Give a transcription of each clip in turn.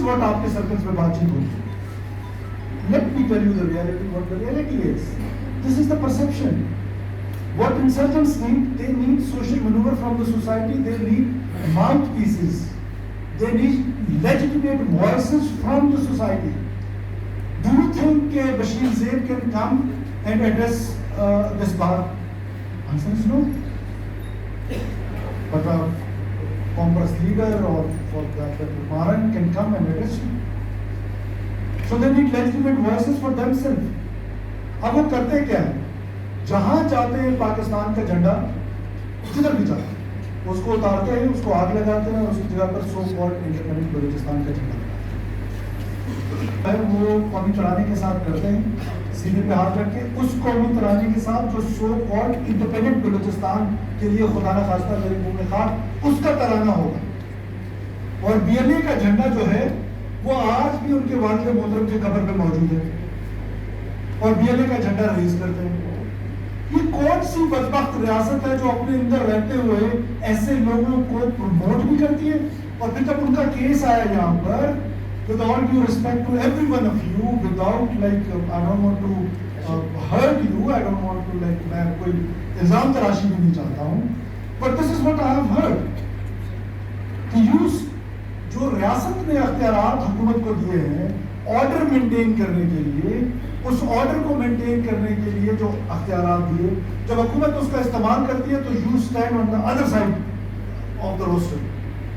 what آپ کے circles میں بات چیت ہوتی ہے. Let me tell you the reality, what the reality is. This is the perception. What insurgents need, they need social maneuver from the society, they need mouthpieces, they need legitimate voices from the society. Do you think Bashir Zaid can come and address this bar? Answer is no. But a Congress leader or for that Maran can come and address you. So they need legitimate voices for themselves. اب وہ کرتے کیا ہیں؟ جہاں چاہتے ہیں پاکستان کا جھنڈا جدھر بھی چاہتے ہیں اس کو اتارتے ہیں, اس کو آگ لگاتے ہیں اور اس کی جگہ پر سو کالڈ انڈیپینڈنٹ بلوچستان کا جھنڈا لگاتے ہیں. وہ قومی ترانے کے ساتھ کرتے ہیں سینے پہ ہاتھ رکھ کے, اس قومی ترانے کے ساتھ جو سو کالڈ انڈیپینڈنٹ بلوچستان کے لیے خدا نہ خواستہ میرے منہ میں خاک اس کا ترانہ ہوگا. اور بی ایل اے کا جھنڈا جو ہے وہ آج بھی ان کے والد محترم کی قبر پہ موجود ہے اور بی ایل اے کا جھنڈا ریز کرتے ہیں. یہ کون سی بدبخت ریاست ہے جو اپنے اندر رہتے ہوئے ایسے لوگوں کو پروموٹ بھی کرتی ہے, اور پھر جب ان کا کیس آیا یہاں پر, with all due respect to every one of you, without like I don't want to hurt you, I don't want to like میں کوئی الزام تراشی بھی نہیں چاہتا ہوں, but this is what I have heard کہ جو ریاست نے اختیارات حکومت کو دیے ہیں آرڈر مینٹین کرنے کے لیے, اس آرڈر کو مینٹین کرنے کے لیے جو اختیارات دیے, جب حکومت اس کا استعمال کرتی ہے تو you stand on the other side of the roster,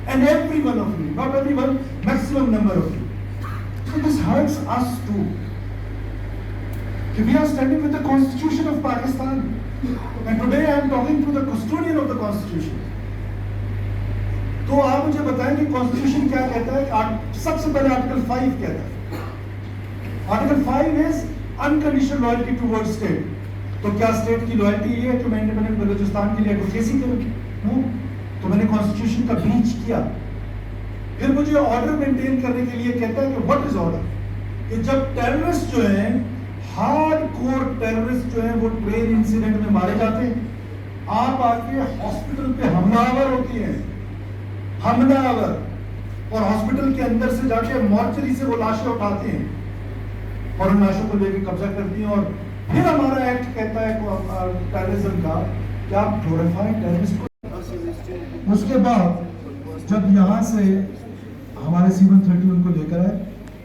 and every one of you, not every one, maximum number of you. So this hurts us too. We are standing with the Constitution of Pakistan, and today I am talking to the custodian of the Constitution. تو آپ مجھے بتائیں کہ constitution کیا کہتا ہے؟ سب سے پہلے آرٹیکل 5 کہتا ہے, article 5 is unconditional loyalty towards state. تو کیا اسٹیٹ کی لوائلٹی یہ ہے کہ میں انڈیپینڈنٹ بلوچستان کے لیے ایڈوکیسی کروں؟ تو میں نے کانسٹیٹیوشن کا بریچ کیا. پھر مجھے آرڈر مینٹین کرنے کے لیے کہتا ہے کہ واٹ از آرڈر, کہ جب ٹیررسٹ جو ہیں, ہارڈ کور ٹیررسٹ جو ہیں, وہ ٹرین انسیڈنٹ میں مارے جاتے ہیں, آپ آ کے ہاسپٹل پہ حملہ آور ہوتی ہیں, حملہ آور, اور ہاسپٹل کے اندر سے جا کے مورچری سے وہ لاشیں اٹھاتے ہیں اور ان لاشوں کو لے کے قبضہ کرتی ہیں, اور پھر ہمارا ایکٹ کہتا ہے ٹیررزم کا کہ آپ گلوریفائی ٹیررسٹ کو. اس کے بعد جب یہاں سے ہمارے C-130 کو لے کر آئے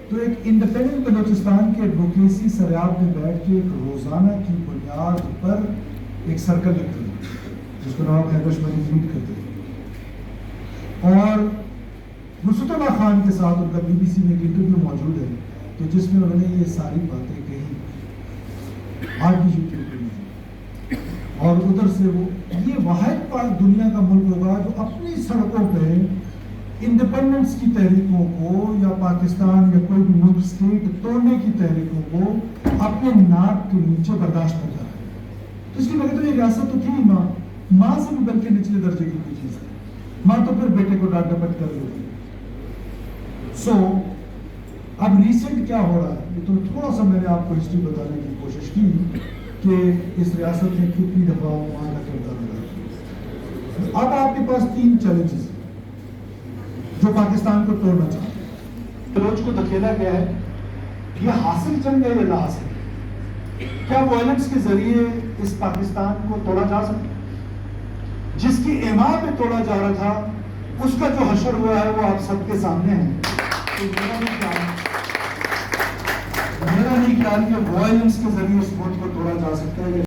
تو ایک انڈیپینڈنٹ بلوچستان کے ایڈوکیسی سریاب میں بیٹھ کے ایک روزانہ کی بنیاد پر ایک سرکل لگتے ہیں جس کو نواب خیبر شماری لیڈ کرتے ہیں, اور نصرت اللہ خان کے ساتھ ان کا BBC میں ایک انٹرویو موجود ہے تو جس میں انہوں نے یہ ساری باتیں کہی, آج بھی یوٹیوب پہ نہیں, اور ادھر سے وہ یہ واحد پاک دنیا کا ملک ہوگا جو اپنی سڑکوں پہ انڈیپینڈنس کی تحریکوں کو یا پاکستان یا کوئی بھی ملک اسٹیٹ توڑنے کی تحریکوں کو اپنے ناک کے نیچے برداشت کرتا ہے. تو اس کی وجہ تو یہ ریاست تو تھی ماں سے بھی بلکہ نچلے درجے کی کوئی چیز ہے, ماں تو پھر بیٹے کو ڈانٹ ڈپٹ کر لیتی. سو اب ریسنٹ کیا ہو رہا ہے, یہ تو تھوڑا سا میں نے آپ کو ہسٹری بتانے کی کوشش کی کہ اس ریاست نے کتنی دفعہ وہاں کا کردار ادا کیا. اب آپ کے پاس 3 چیلنجز جو پاکستان کو توڑنا چاہتے ہیں. بلوچ کو دھکیلا گیا ہے, یہ حاصل جنگ ہے یا نہ حاصل, کیا وائلنس کے ذریعے اس پاکستان کو توڑا جا سکتا؟ جس کی ایما پہ توڑا جا رہا تھا اس کا جو حشر ہوا ہے وہ آپ سب کے سامنے ہے. میرا نہیں خیال کہ وائلنس کے ذریعے اس ملک کو توڑا جا سکتا ہے.